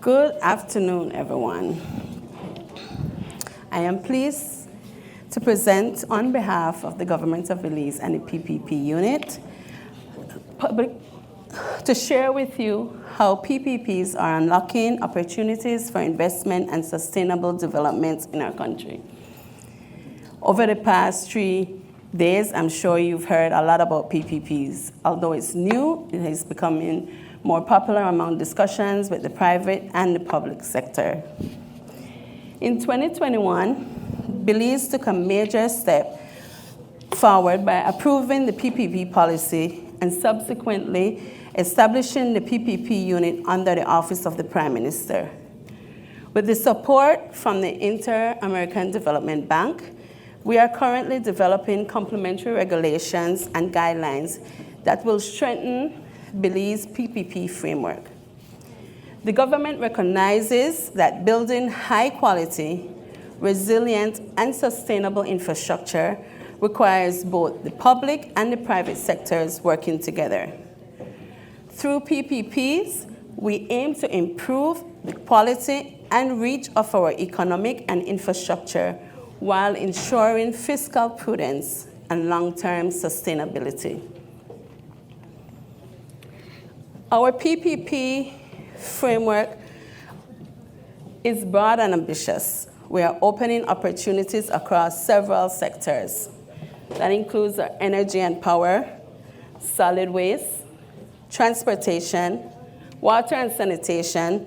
Good afternoon, everyone. I am pleased to present on behalf of the Government of Belize and the PPP unit to share with you how PPPs are unlocking opportunities for investment and sustainable development in our country. Over the past 3 days, I'm sure you've heard a lot about PPPs. Although it's new, it is becoming more popular among discussions with the private and the public sector. In 2021, Belize took a major step forward by approving the PPP policy and subsequently establishing the PPP unit under the Office of the Prime Minister. With the support from the Inter-American Development Bank, we are currently developing complementary regulations and guidelines that will strengthen Belize's PPP framework. The government recognizes that building high-quality, resilient, and sustainable infrastructure requires both the public and the private sectors working together. Through PPPs, we aim to improve the quality and reach of our economic and infrastructure while ensuring fiscal prudence and long-term sustainability. Our PPP framework is broad and ambitious. We are opening opportunities across several sectors. That includes our energy and power, solid waste, transportation, water and sanitation,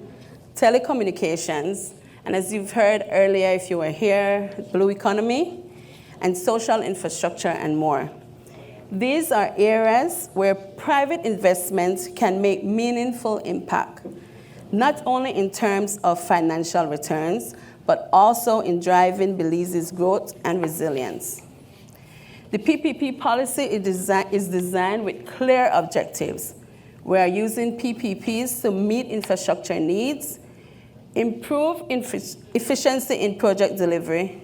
telecommunications, and as you've heard earlier if you were here, blue economy, and social infrastructure and more. These are areas where private investment can make meaningful impact, not only in terms of financial returns, but also in driving Belize's growth and resilience. The PPP policy is designed with clear objectives. We are using PPPs to meet infrastructure needs, improve efficiency in project delivery,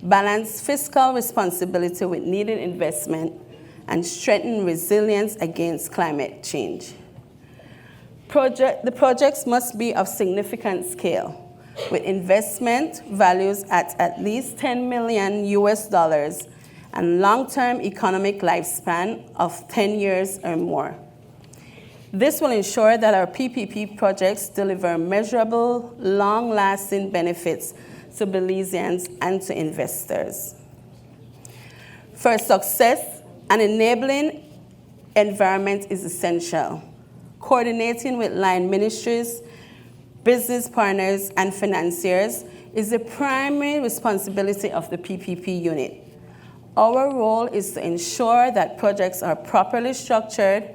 balance fiscal responsibility with needed investment, and strengthen resilience against climate change. The projects must be of significant scale, with investment values at least $10 million and long-term economic lifespan of 10 years or more. This will ensure that our PPP projects deliver measurable, long-lasting benefits to Belizeans and to investors. For success, an enabling environment is essential. Coordinating with line ministries, business partners, and financiers is the primary responsibility of the PPP unit. Our role is to ensure that projects are properly structured,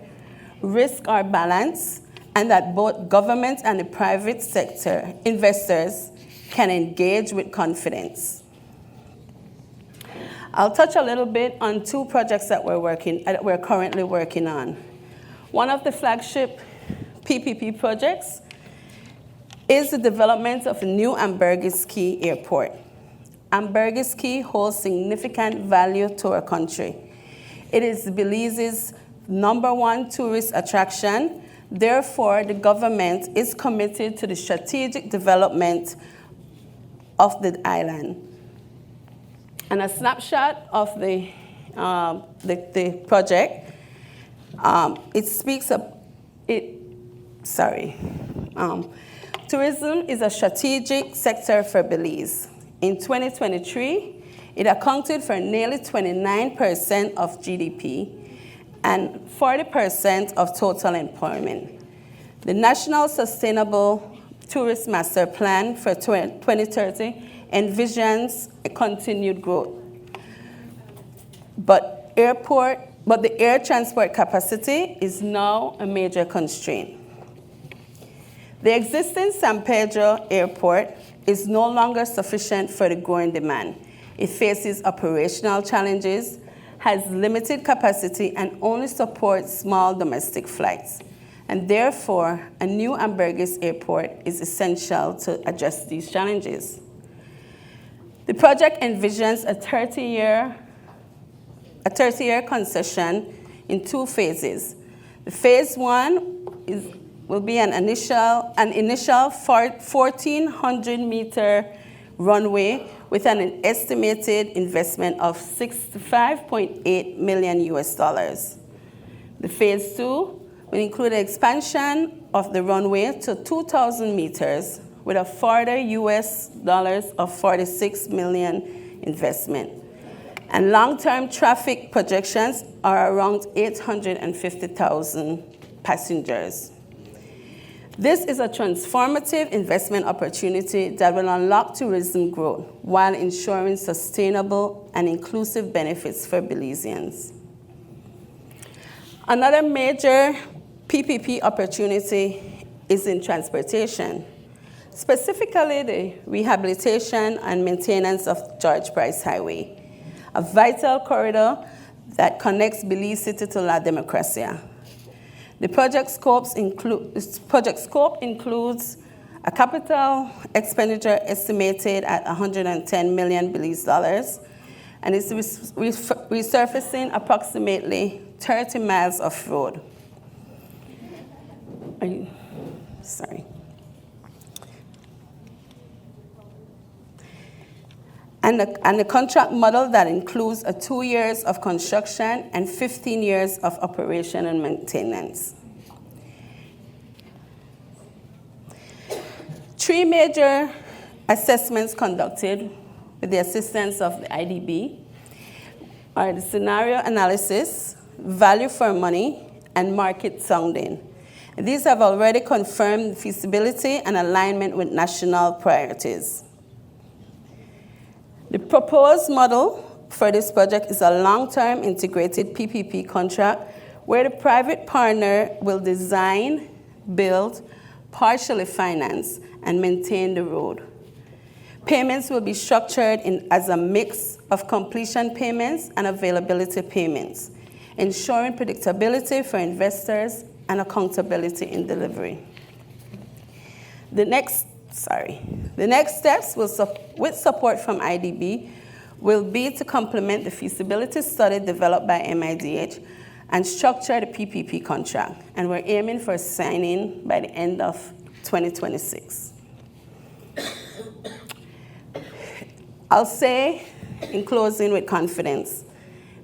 risks are balanced, and that both government and the private sector investors can engage with confidence. I'll touch a little bit on 2 projects that we're currently working on. One of the flagship PPP projects is the development of a new Ambergris Caye Airport. Ambergris Caye holds significant value to our country. It is Belize's #1 tourist attraction. Therefore, the government is committed to the strategic development of the island. And a snapshot of the project, tourism is a strategic sector for Belize. In 2023, it accounted for nearly 29% of GDP and 40% of total employment. The National Sustainable Tourist Master Plan for 2030 envisions a continued growth. But the air transport capacity is now a major constraint. The existing San Pedro Airport is no longer sufficient for the growing demand. It faces operational challenges, has limited capacity, and only supports small domestic flights. And therefore, a new Ambergris Airport is essential to address these challenges. The project envisions a 30-year concession in 2 phases. The phase 1 will be an initial 1,400-meter runway with an estimated investment of $65.8 million US. The phase 2 will include an expansion of the runway to 2,000 meters with a further US dollars of $46 million investment. And long-term traffic projections are around 850,000 passengers. This is a transformative investment opportunity that will unlock tourism growth while ensuring sustainable and inclusive benefits for Belizeans. Another major PPP opportunity is in transportation, specifically the rehabilitation and maintenance of George Price Highway, a vital corridor that connects Belize City to La Democracia. The project scope includes a capital expenditure estimated at $110 million Belize dollars, and is resurfacing approximately 30 miles of road. And the contract model that includes 2 years of construction and 15 years of operation and maintenance. 3 major assessments conducted with the assistance of the IDB are the scenario analysis, value for money, and market sounding. And these have already confirmed feasibility and alignment with national priorities. The proposed model for this project is a long-term integrated PPP contract where the private partner will design, build, partially finance, and maintain the road. Payments will be structured as a mix of completion payments and availability payments, ensuring predictability for investors and accountability in delivery. The next steps with support from IDB will be to complement the feasibility study developed by MIDH and structure the PPP contract. And we're aiming for signing by the end of 2026. I'll say, in closing with confidence,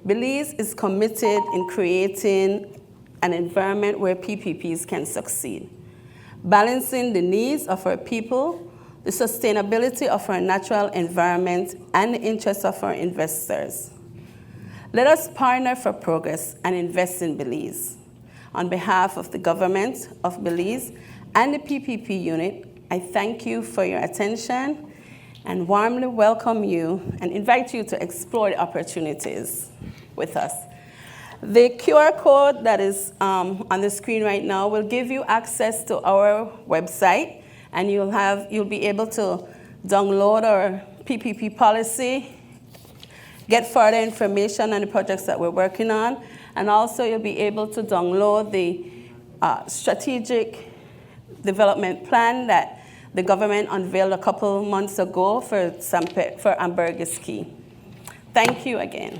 Belize is committed in creating an environment where PPPs can succeed, balancing the needs of our people, the sustainability of our natural environment, and the interests of our investors. Let us partner for progress and invest in Belize. On behalf of the government of Belize and the PPP unit, I thank you for your attention and warmly welcome you and invite you to explore the opportunities with us. The QR code that is on the screen right now will give you access to our website, and you'll be able to download our PPP policy, get further information on the projects that we're working on, and also you'll be able to download the strategic development plan that the government unveiled a couple months ago for Ambergris Key. Thank you again.